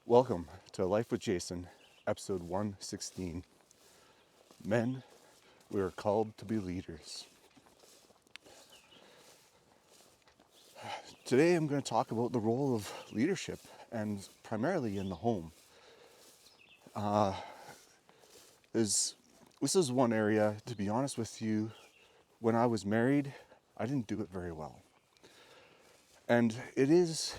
Welcome to Life with Jason, episode 116. Men, we are called to be leaders. Today I'm going to talk about the role of leadership, and primarily in the home. This is one area, to be honest with you, when I was married, I didn't do it very well. And it is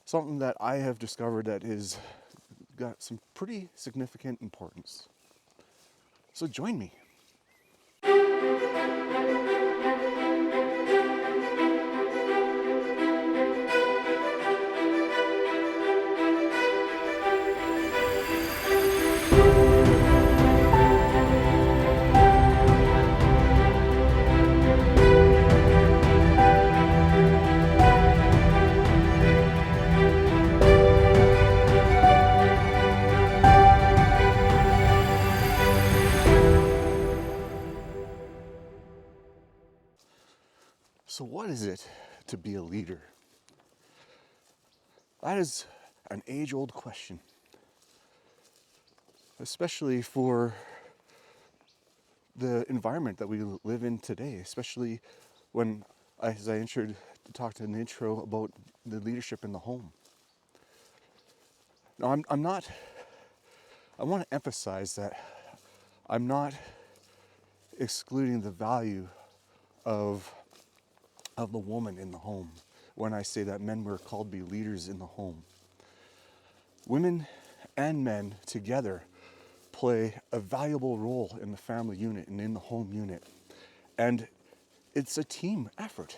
something that I have discovered that is got some pretty significant importance. So join me. So what is it to be a leader? That is an age-old question, especially for the environment that we live in today, especially when, as I talked in the intro about the leadership in the home. Now, I'm not, I want to emphasize that I'm not excluding the value of the woman in the home when I say that men were called to be leaders in the home. Women and men together play a valuable role in the family unit and in the home unit. And it's a team effort.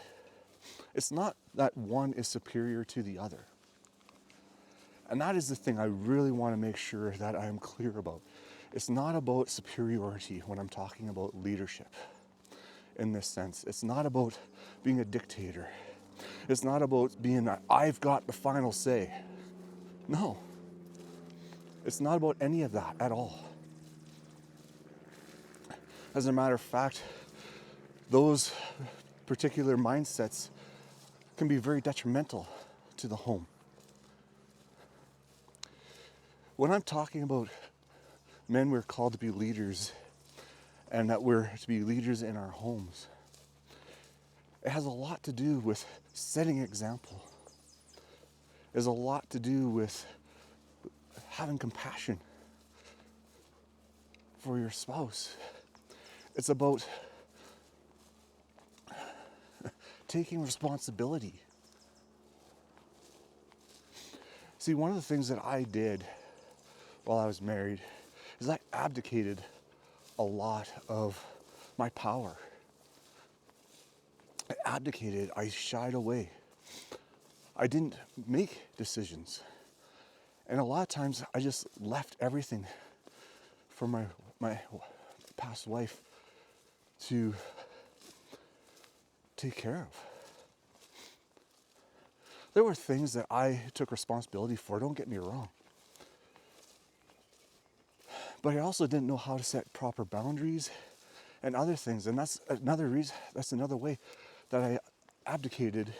It's not that one is superior to the other. And that is the thing I really want to make sure that I am clear about. It's not about superiority when I'm talking about leadership in this sense. It's not about being a dictator. It's not about being I've got the final say. No. It's not about any of that at all. As a matter of fact, those particular mindsets can be very detrimental to the home. When I'm talking about men, we're called to be leaders and that we're to be leaders in our homes, it has a lot to do with setting example. It has a lot to do with having compassion for your spouse. It's about taking responsibility. See, one of the things that I did while I was married is I abdicated a lot of my power. I shied away. I didn't make decisions. And a lot of times I just left everything for my past wife to take care of. There were things that I took responsibility for, don't get me wrong. But I also didn't know how to set proper boundaries and other things. And that's another reason, that's another way that I abdicated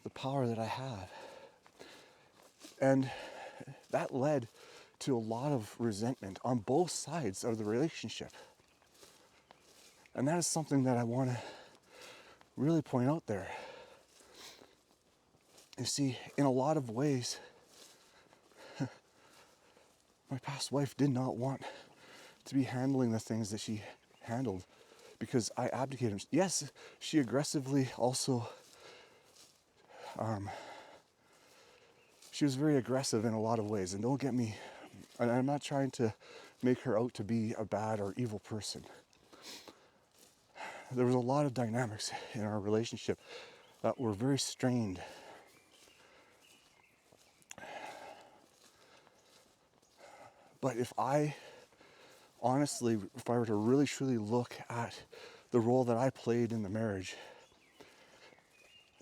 the power that I had. And that led to a lot of resentment on both sides of the relationship. And that is something that I want to really point out there. You see, in a lot of ways, my past wife did not want to be handling the things that she handled because I abdicated. Yes, she aggressively also, she was very aggressive in a lot of ways. And don't get me, and I'm not trying to make her out to be a bad or evil person. There was a lot of dynamics in our relationship that were very strained. But if I were to really truly look at the role that I played in the marriage,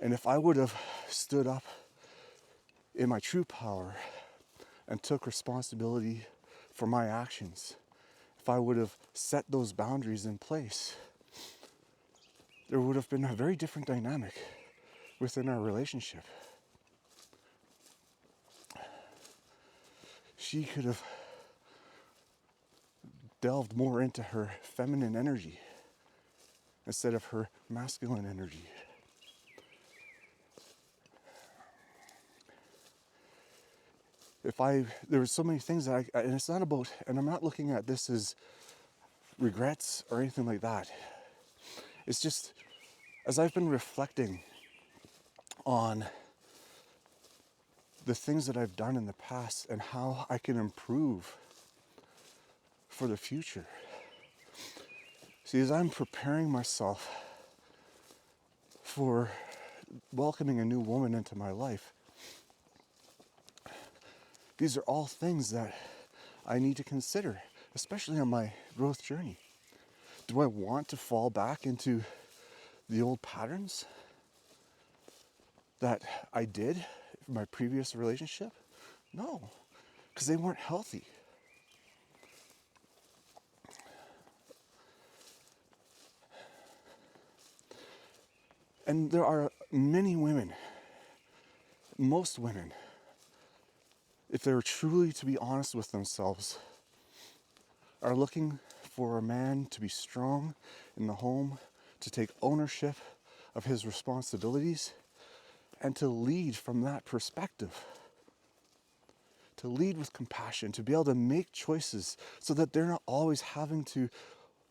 and if I would have stood up in my true power and took responsibility for my actions, if I would have set those boundaries in place, there would have been a very different dynamic within our relationship. she could have delved more into her feminine energy instead of her masculine energy. There were so many things that and it's not about, and I'm not looking at this as regrets or anything like that. It's just, as I've been reflecting on the things that I've done in the past and how I can improve for the future. See, as I'm preparing myself for welcoming a new woman into my life, these are all things that I need to consider, especially on my growth journey. Do I want to fall back into the old patterns that I did in my previous relationship? No, because they weren't healthy. And there are many women, most women, if they're truly to be honest with themselves, are looking for a man to be strong in the home, to take ownership of his responsibilities, and to lead from that perspective. To lead with compassion, to be able to make choices so that they're not always having to,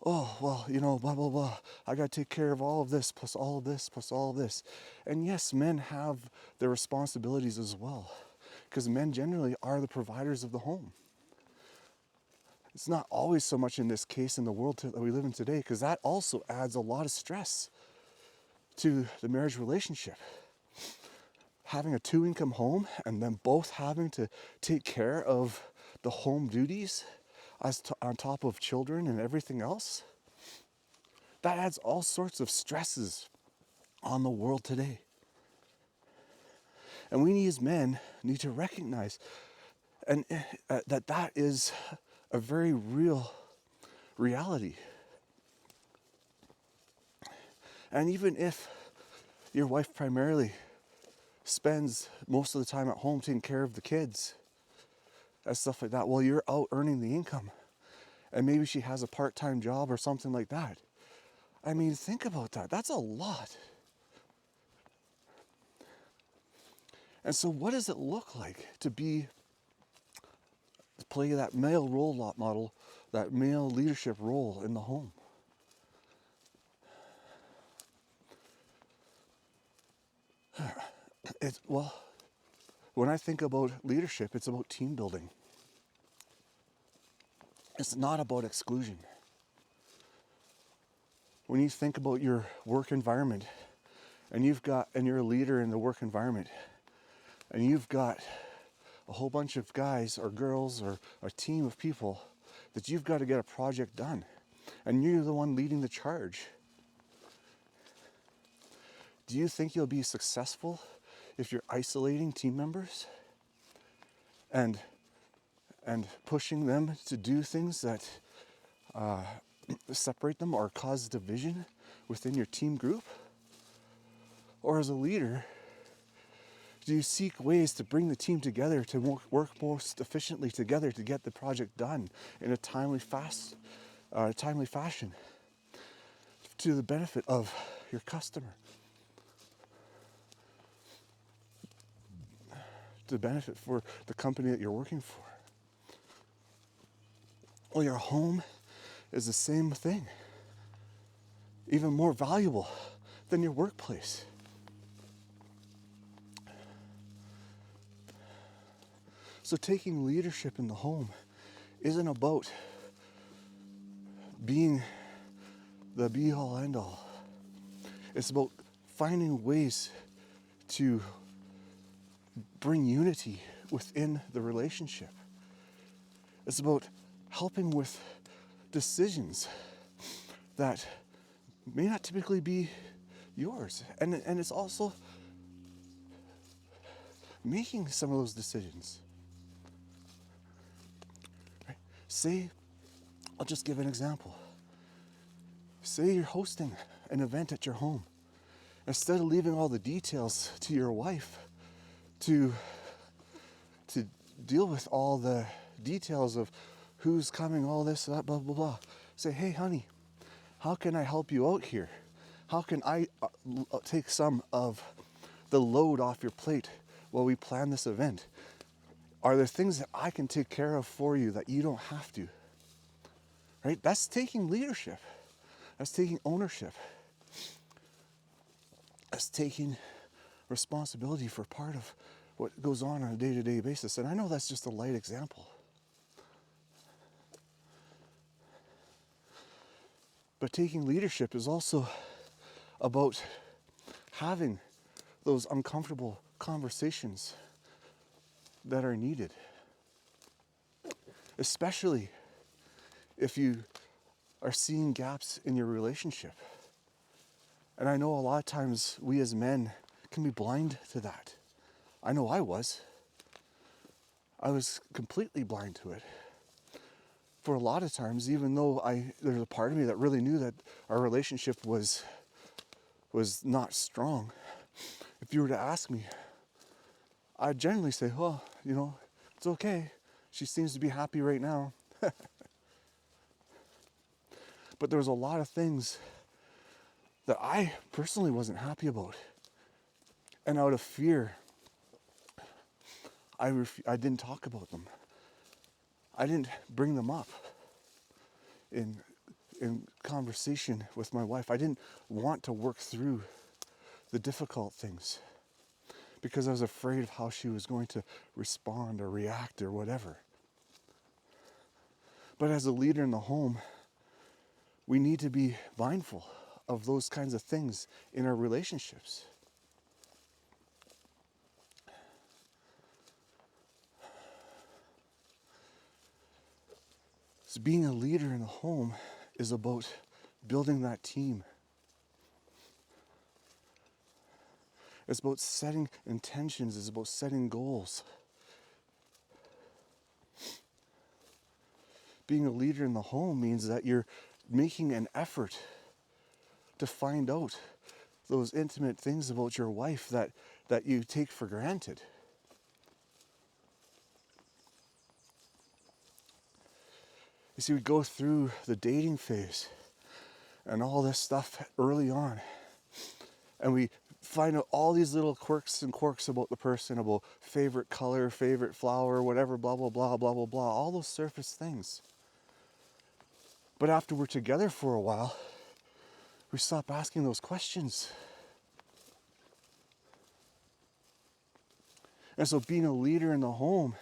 oh, well, blah, blah, blah. I got to take care of all of this, plus all of this, plus all of this. And yes, men have their responsibilities as well, because men generally are the providers of the home. It's not always so much in this case in the world that we live in today, because that also adds a lot of stress to the marriage relationship. Having a two-income home and then both having to take care of the home duties on top of children and everything else, that adds all sorts of stresses on the world today. And we as men need to recognize and that is a very real reality. And even if your wife primarily spends most of the time at home taking care of the kids and stuff like that, well, you're out earning the income. And maybe she has a part-time job or something like that. I mean, think about that. That's a lot. And so what does it look like to play that male role model, that male leadership role in the home? When I think about leadership, it's about team building. It's not about exclusion. When you think about your work environment, and you're a leader in the work environment, and you've got a whole bunch of guys or girls or a team of people that you've got to get a project done, and you're the one leading the charge. Do you think you'll be successful if you're isolating team members and pushing them to do things that separate them or cause division within your team group? Or as a leader, do you seek ways to bring the team together to work most efficiently together to get the project done in a timely fashion to the benefit of your customer? To benefit for the company that you're working for? Well, your home is the same thing, even more valuable than your workplace. So taking leadership in the home isn't about being the be-all, end-all. It's about finding ways to bring unity within the relationship. It's about helping with decisions that may not typically be yours. And it's also making some of those decisions. Right? Say, I'll just give an example. Say you're hosting an event at your home. Instead of leaving all the details to your wife to deal with all the details of who's coming, all this, that, blah, blah, blah. Say, hey, honey, how can I help you out here? How can I take some of the load off your plate while we plan this event? Are there things that I can take care of for you that you don't have to? Right? That's taking leadership. That's taking ownership. That's taking responsibility for part of what goes on a day-to-day basis. And I know that's just a light example. But taking leadership is also about having those uncomfortable conversations that are needed. Especially if you are seeing gaps in your relationship. And I know a lot of times we as men can be blind to that. I know I was. I was completely blind to it. For a lot of times, even though there's a part of me that really knew that our relationship was not strong, if you were to ask me, I'd generally say, well, it's okay. She seems to be happy right now. But there was a lot of things that I personally wasn't happy about. And out of fear, I didn't talk about them. I didn't bring them up in conversation with my wife. I didn't want to work through the difficult things because I was afraid of how she was going to respond or react or whatever. But as a leader in the home, we need to be mindful of those kinds of things in our relationships. So being a leader in the home is about building that team. It's about setting intentions. It's about setting goals. Being a leader in the home means that you're making an effort to find out those intimate things about your wife that you take for granted. You see, we go through the dating phase and all this stuff early on. And we find out all these little quirks about the person, about favorite color, favorite flower, whatever, blah, blah, blah, blah, blah, blah, all those surface things. But after we're together for a while, we stop asking those questions. And so being a leader in the home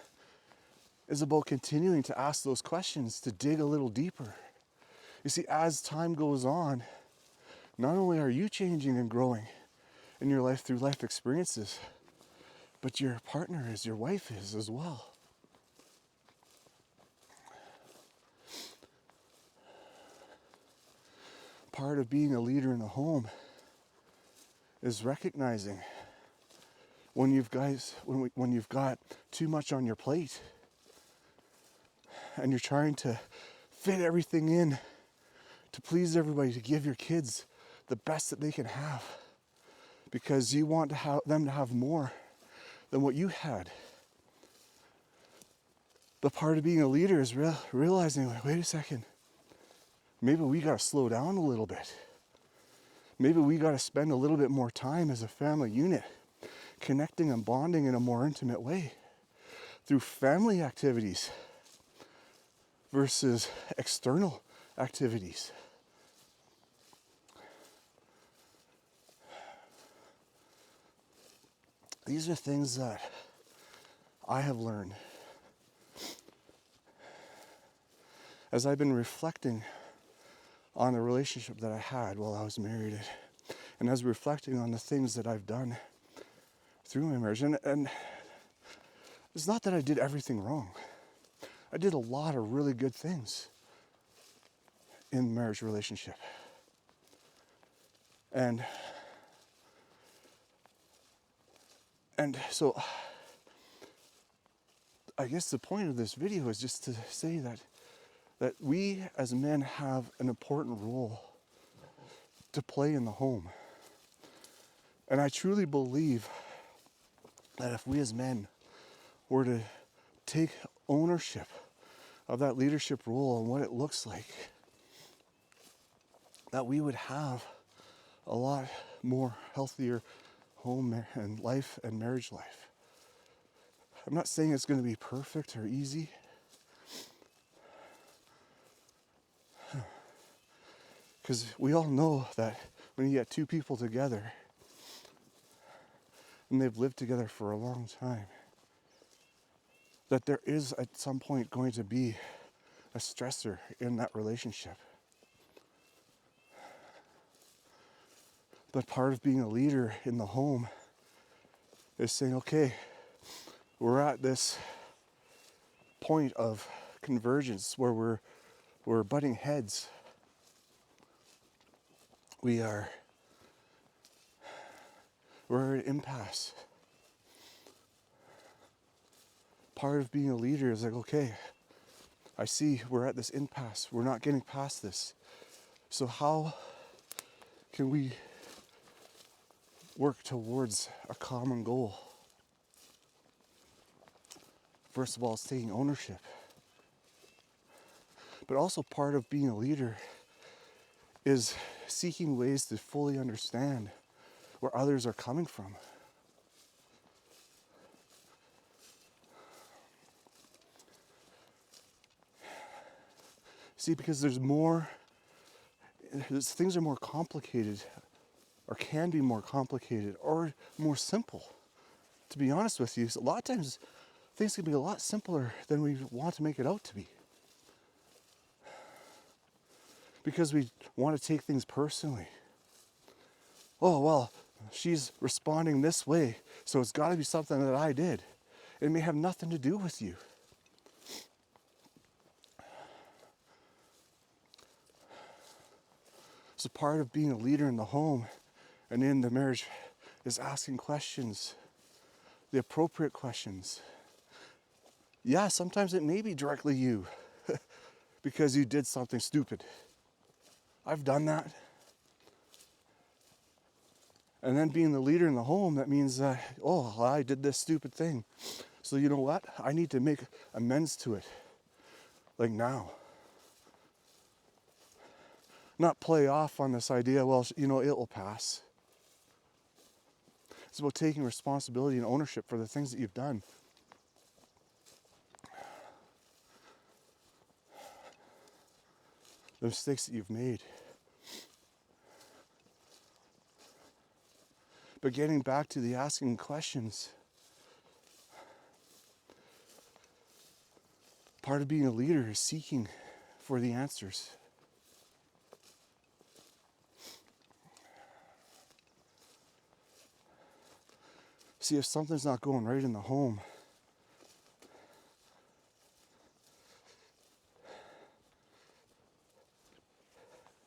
is about continuing to ask those questions, to dig a little deeper. You see, as time goes on, not only are you changing and growing in your life through life experiences, but your partner is, your wife is as well. Part of being a leader in the home is recognizing when you've got too much on your plate and you're trying to fit everything in to please everybody, to give your kids the best that they can have because you want them to have more than what you had. But part of being a leader is realizing, like, wait a second, maybe we got to slow down a little bit. Maybe we got to spend a little bit more time as a family unit, connecting and bonding in a more intimate way through family activities versus external activities. These are things that I have learned as I've been reflecting on the relationship that I had while I was married, and as reflecting on the things that I've done through my marriage. And it's not that I did everything wrong. I did a lot of really good things in the marriage relationship. And so I guess the point of this video is just to say that we as men have an important role to play in the home. And I truly believe that if we as men were to take ownership of that leadership role and what it looks like, that we would have a lot more healthier home and life and marriage life. I'm not saying it's going to be perfect or easy. Because we all know that when you get two people together and they've lived together for a long time, that there is at some point going to be a stressor in that relationship. But part of being a leader in the home is saying, okay, we're at this point of convergence where we're butting heads. We're at an impasse. Part of being a leader is like, okay, I see we're at this impasse. We're not getting past this. So how can we work towards a common goal? First of all, it's taking ownership. But also part of being a leader is seeking ways to fully understand where others are coming from. See, because things are more complicated, or can be more complicated, or more simple. To be honest with you, a lot of times things can be a lot simpler than we want to make it out to be. Because we want to take things personally. Oh, well, she's responding this way, so it's got to be something that I did. It may have nothing to do with you. So part of being a leader in the home and in the marriage is asking questions, the appropriate questions. Yeah, sometimes it may be directly you because you did something stupid. I've done that. And then being the leader in the home, that means, oh, I did this stupid thing. So you know what? I need to make amends to it. Like now. Not play off on this idea, well, it will pass. It's about taking responsibility and ownership for the things that you've done. The mistakes that you've made. But getting back to the asking questions, part of being a leader is seeking for the answers. See, if something's not going right in the home,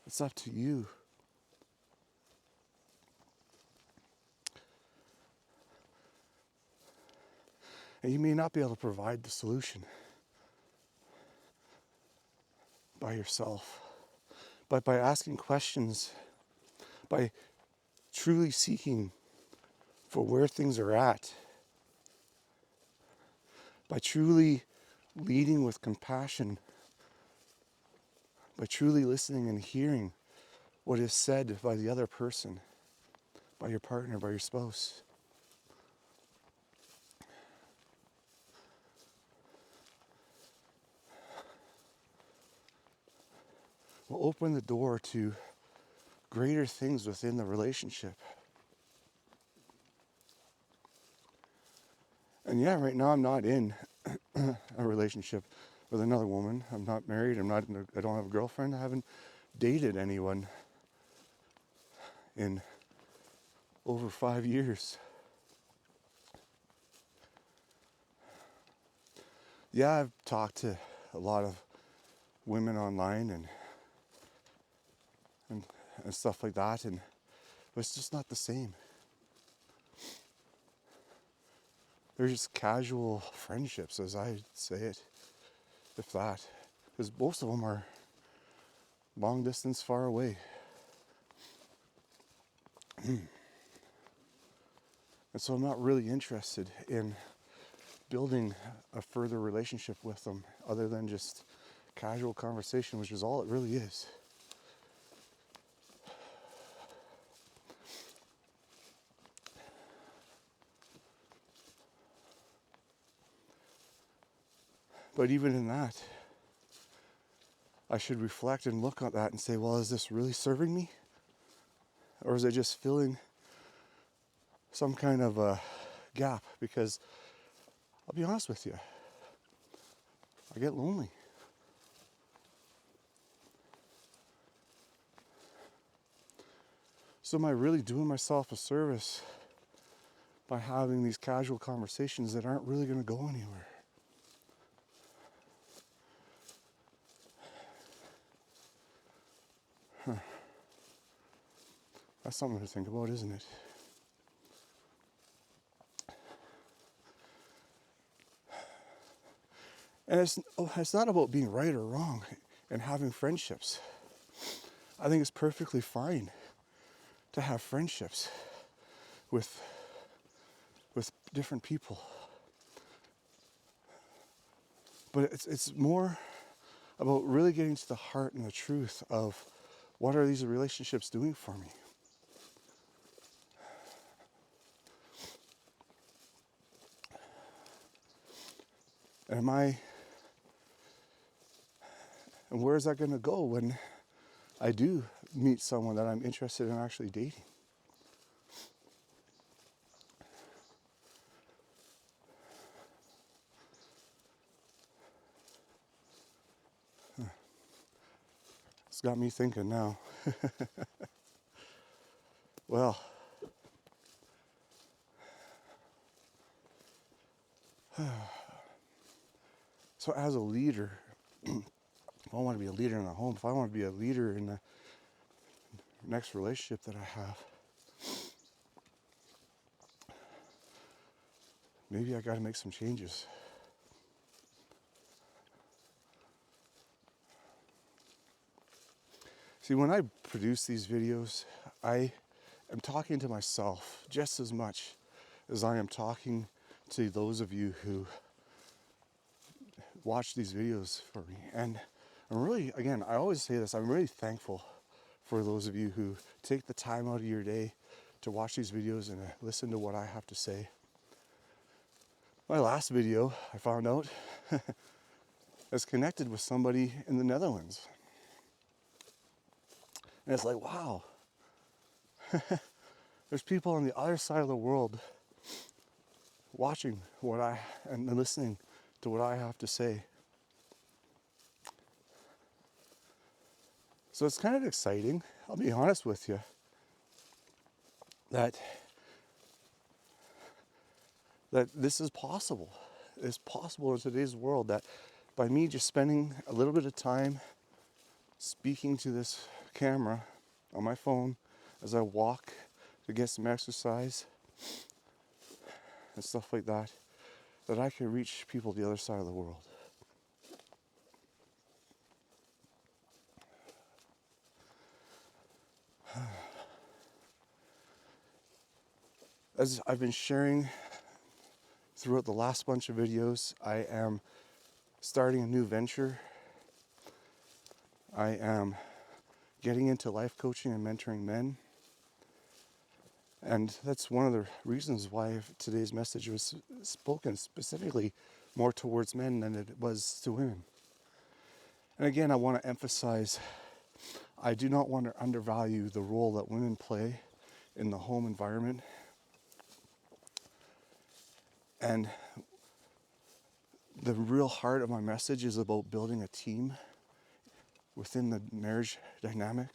it's up to you. And you may not be able to provide the solution by yourself, but by asking questions, by truly seeking for where things are at, by truly leading with compassion, by truly listening and hearing what is said by the other person, by your partner, by your spouse. Will open the door to greater things within the relationship. And yeah, right now I'm not in a relationship with another woman. I'm not married. I don't have a girlfriend. I haven't dated anyone in over 5 years. Yeah, I've talked to a lot of women online and stuff like that, but it's just not the same. They're just casual friendships, as I say it, if that. Because most of them are long distance, far away. And so I'm not really interested in building a further relationship with them other than just casual conversation, which is all it really is. But even in that, I should reflect and look at that and say, well, is this really serving me? Or is it just filling some kind of a gap? Because I'll be honest with you, I get lonely. So am I really doing myself a service by having these casual conversations that aren't really going to go anywhere? That's something to think about, isn't it? And it's not about being right or wrong and having friendships. I think it's perfectly fine to have friendships with different people. But it's more about really getting to the heart and the truth of what are these relationships doing for me. And where is that going to go when I do meet someone that I'm interested in actually dating? It's got me thinking now. Well, so as a leader, if I want to be a leader in the home, if I want to be a leader in the next relationship that I have, maybe I got to make some changes. See, when I produce these videos, I am talking to myself just as much as I am talking to those of you who watch these videos for me. And I'm really, again, I always say this, I'm really thankful for those of you who take the time out of your day to watch these videos and listen to what I have to say. My last video, I found out, is connected with somebody in the Netherlands. And it's like, wow, there's people on the other side of the world watching and listening to what I have to say. So it's kind of exciting, I'll be honest with you, that this is possible. It's possible in today's world that by me just spending a little bit of time speaking to this camera on my phone as I walk to get some exercise and stuff like that, that I can reach people the other side of the world. As I've been sharing throughout the last bunch of videos, I am starting a new venture. I am getting into life coaching and mentoring men. And that's one of the reasons why today's message was spoken specifically more towards men than it was to women. And again, I want to emphasize, I do not want to undervalue the role that women play in the home environment. And the real heart of my message is about building a team within the marriage dynamic.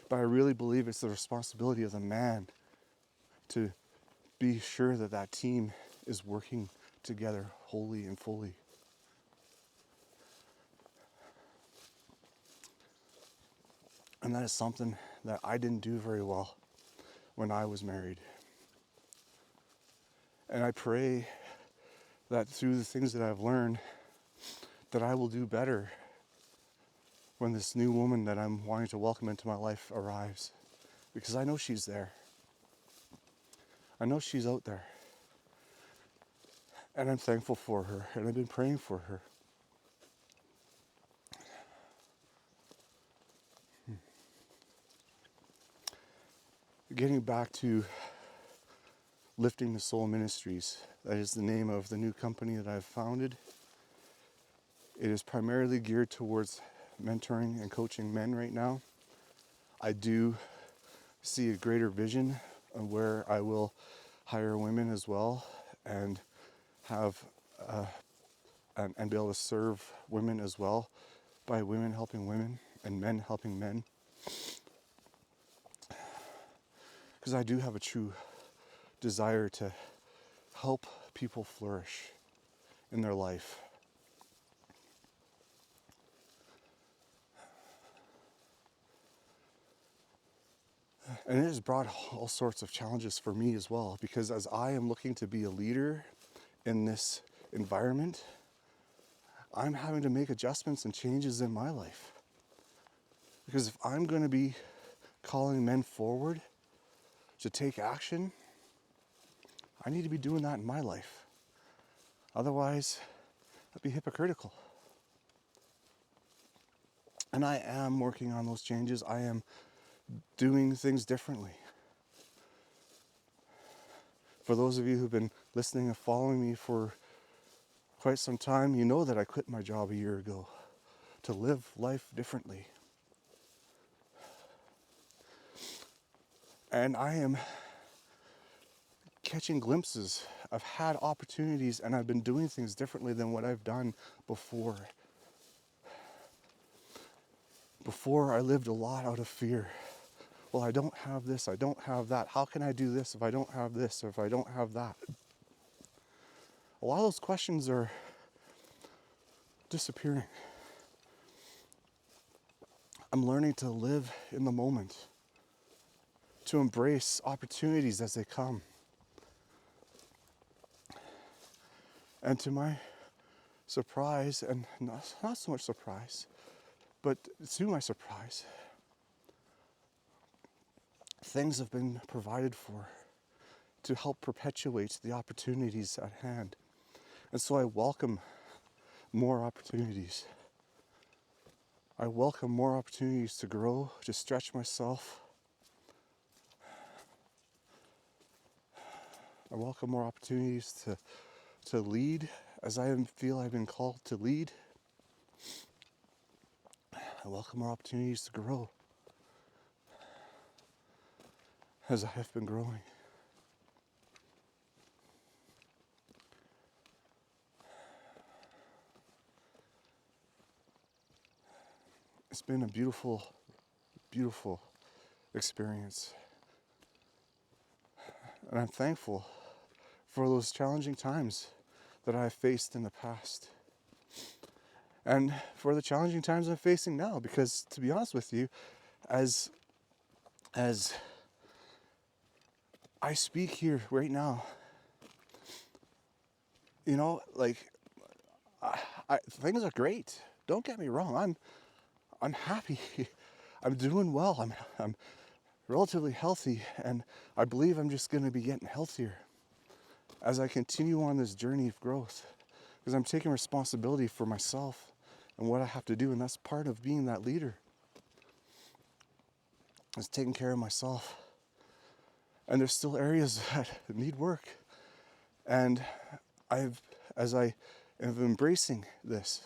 But I really believe it's the responsibility of the man to be sure that that team is working together wholly and fully. And that is something that I didn't do very well when I was married. And I pray that through the things that I've learned, that I will do better when this new woman that I'm wanting to welcome into my life arrives. Because I know she's there. I know she's out there. And I'm thankful for her, and I've been praying for her. Getting back to Lifting the Soul Ministries, that is the name of the new company that I've founded. It is primarily geared towards mentoring and coaching men right now. I do see a greater vision of where I will hire women as well and have and be able to serve women as well by women helping women and men helping men. Because I do have a true desire to help people flourish in their life. And it has brought all sorts of challenges for me as well, because as I am looking to be a leader in this environment, I'm having to make adjustments and changes in my life. Because if I'm going to be calling men forward to take action, I need to be doing that in my life. Otherwise, that'd be hypocritical. And I am working on those changes. I am doing things differently. For those of you who've been listening and following me for quite some time, you know that I quit my job a year ago to live life differently. And I am catching glimpses. I've had opportunities and I've been doing things differently than what I've done before. Before, I lived a lot out of fear. Well, I don't have this, I don't have that. How can I do this if I don't have this or if I don't have that? A lot of those questions are disappearing. I'm learning to live in the moment, to embrace opportunities as they come. And to my surprise, and not so much surprise, but to my surprise, things have been provided for to help perpetuate the opportunities at hand. And so I welcome more opportunities. I welcome more opportunities to grow, to stretch myself. I welcome more opportunities to lead as I feel I've been called to lead. I welcome more opportunities to grow as I have been growing. It's been a beautiful, beautiful experience. And I'm thankful for those challenging times that I've faced in the past. And for the challenging times I'm facing now, because to be honest with you, as I speak here right now, you know, like, things are great. Don't get me wrong. I'm happy. I'm doing well. I'm relatively healthy, and I believe I'm just going to be getting healthier as I continue on this journey of growth, because I'm taking responsibility for myself and what I have to do, and that's part of being that leader, is taking care of myself. And there's still areas that need work, and as I am embracing this,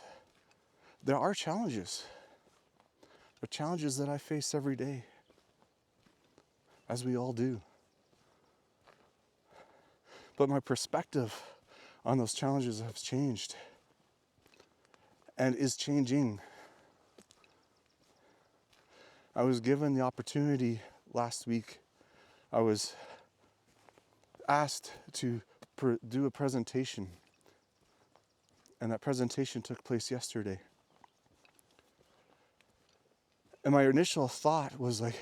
there are challenges. There are challenges that I face every day, as we all do. But my perspective on those challenges has changed and is changing. I was given the opportunity last week. I was asked to do a presentation, and that presentation took place yesterday. And my initial thought was like,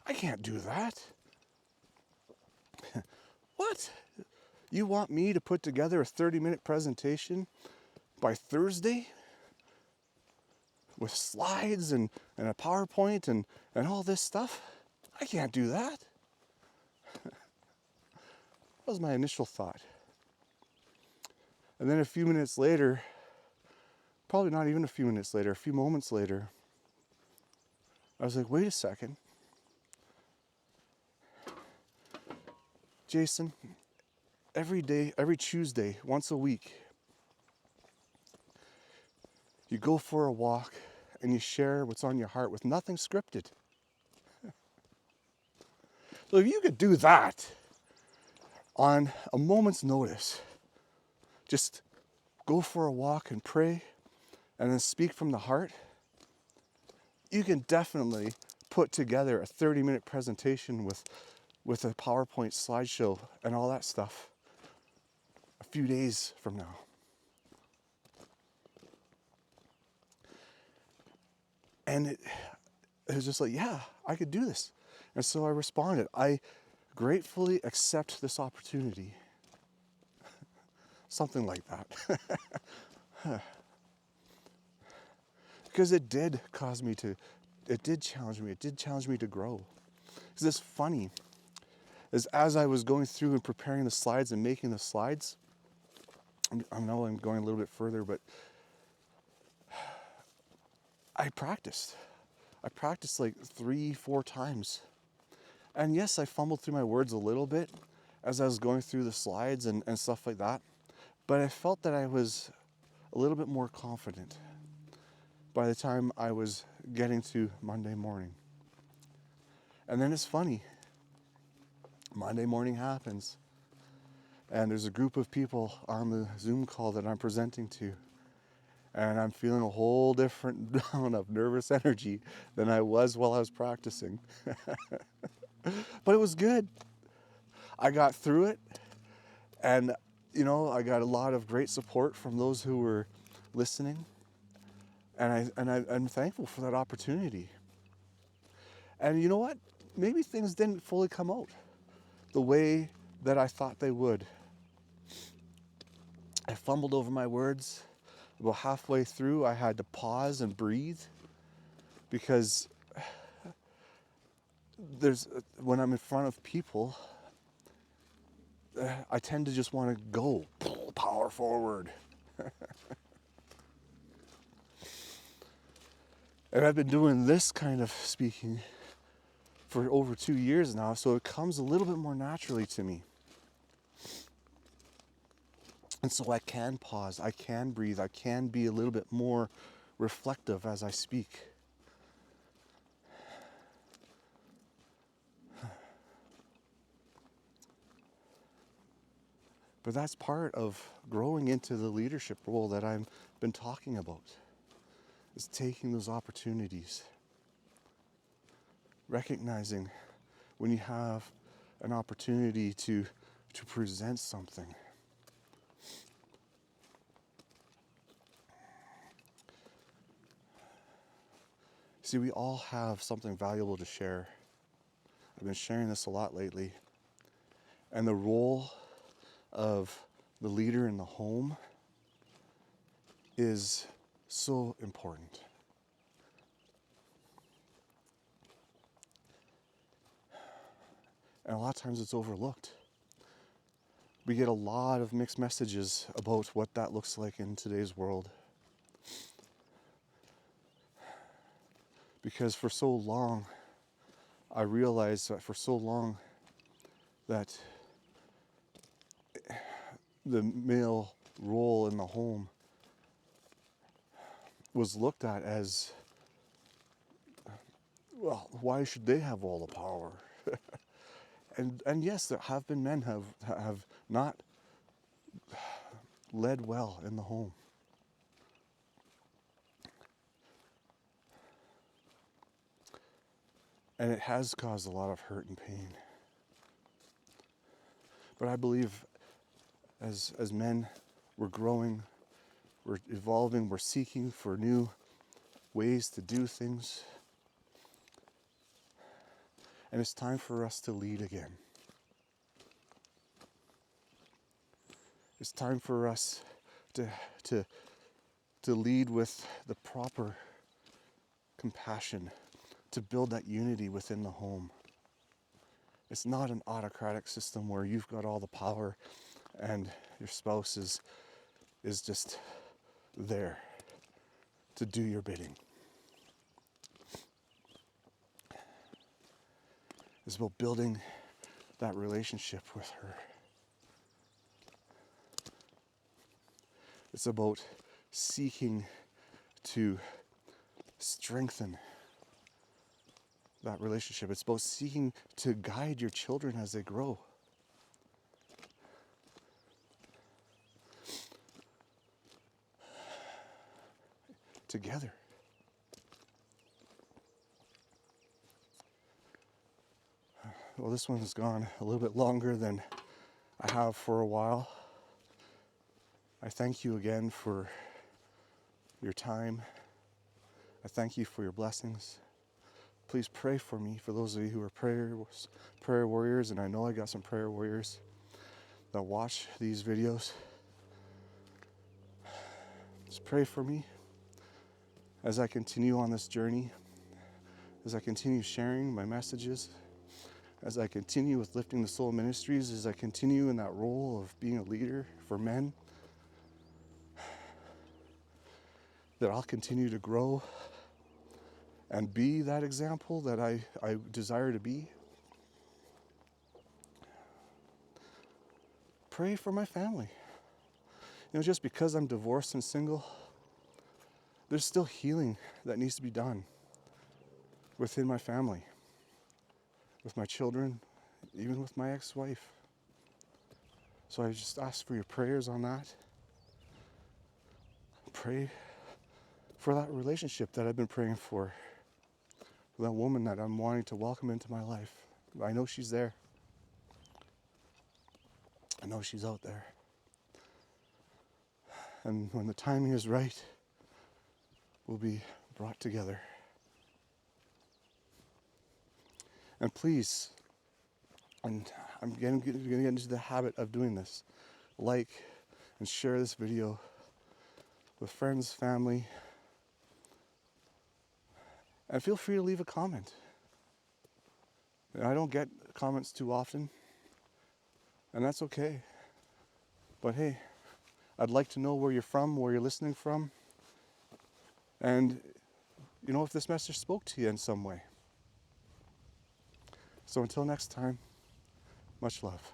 I can't do that. What? You want me to put together a 30-minute presentation by Thursday with slides and a PowerPoint and all this stuff? I can't do that. That was my initial thought. And then a few minutes later, probably not even a few minutes later, a few moments later, I was like, wait a second. Jason, every day, every Tuesday, once a week, you go for a walk and you share what's on your heart with nothing scripted. So if you could do that on a moment's notice, just go for a walk and pray and then speak from the heart, you can definitely put together a 30-minute presentation with a PowerPoint slideshow and all that stuff a few days from now. And it was just like, yeah, I could do this. And so I responded, I gratefully accept this opportunity. Something like that. Because it did challenge me, it did challenge me to grow. Because it's funny, as I was going through and preparing the slides and making the slides, I know I'm going a little bit further, but I practiced. I practiced like 3-4 times. And yes, I fumbled through my words a little bit as I was going through the slides and stuff like that. But I felt that I was a little bit more confident by the time I was getting to Monday morning. And then it's funny. Monday morning happens. And there's a group of people on the Zoom call that I'm presenting to. And I'm feeling a whole different amount of nervous energy than I was while I was practicing. But it was good. I got through it. And, I got a lot of great support from those who were listening. And I'm thankful for that opportunity. And you know what? Maybe things didn't fully come out the way that I thought they would. I fumbled over my words. About halfway through, I had to pause and breathe because when I'm in front of people, I tend to just want to go power forward. And I've been doing this kind of speaking for over 2 years now, so it comes a little bit more naturally to me. And so I can pause, I can breathe, I can be a little bit more reflective as I speak. But that's part of growing into the leadership role that I've been talking about, is taking those opportunities. Recognizing when you have an opportunity to present something. See, we all have something valuable to share. I've been sharing this a lot lately. And the role of the leader in the home is so important. And a lot of times it's overlooked. We get a lot of mixed messages about what that looks like in today's world. Because for so long, I realized that for so long that the male role in the home was looked at as, well, why should they have all the power? And yes, there have been men have not led well in the home. And it has caused a lot of hurt and pain. But I believe as men, we're growing, we're evolving, we're seeking for new ways to do things. And it's time for us to lead again. It's time for us to lead with the proper compassion, to build that unity within the home. It's not an autocratic system where you've got all the power and your spouse is just there to do your bidding. It's about building that relationship with her. It's about seeking to strengthen that relationship. It's about seeking to guide your children as they grow. Together. Well, this one has gone a little bit longer than I have for a while. I thank you again for your time. I thank you for your blessings. Please pray for me, for those of you who are prayer warriors, and I know I got some prayer warriors that watch these videos. Just pray for me as I continue on this journey, as I continue sharing my messages, as I continue with Lifting the Soul Ministries, as I continue in that role of being a leader for men, that I'll continue to grow and be that example that I desire to be. Pray for my family. You know, just because I'm divorced and single, there's still healing that needs to be done within my family, with my children, even with my ex-wife. So I just ask for your prayers on that. Pray for that relationship that I've been praying for that woman that I'm wanting to welcome into my life. I know she's there. I know she's out there. And when the timing is right, we'll be brought together. And please, and I'm going to get into the habit of doing this, like and share this video with friends, family, and feel free to leave a comment. I don't get comments too often, and that's okay. But hey, I'd like to know where you're from, where you're listening from, and you know, if this message spoke to you in some way. So until next time, much love.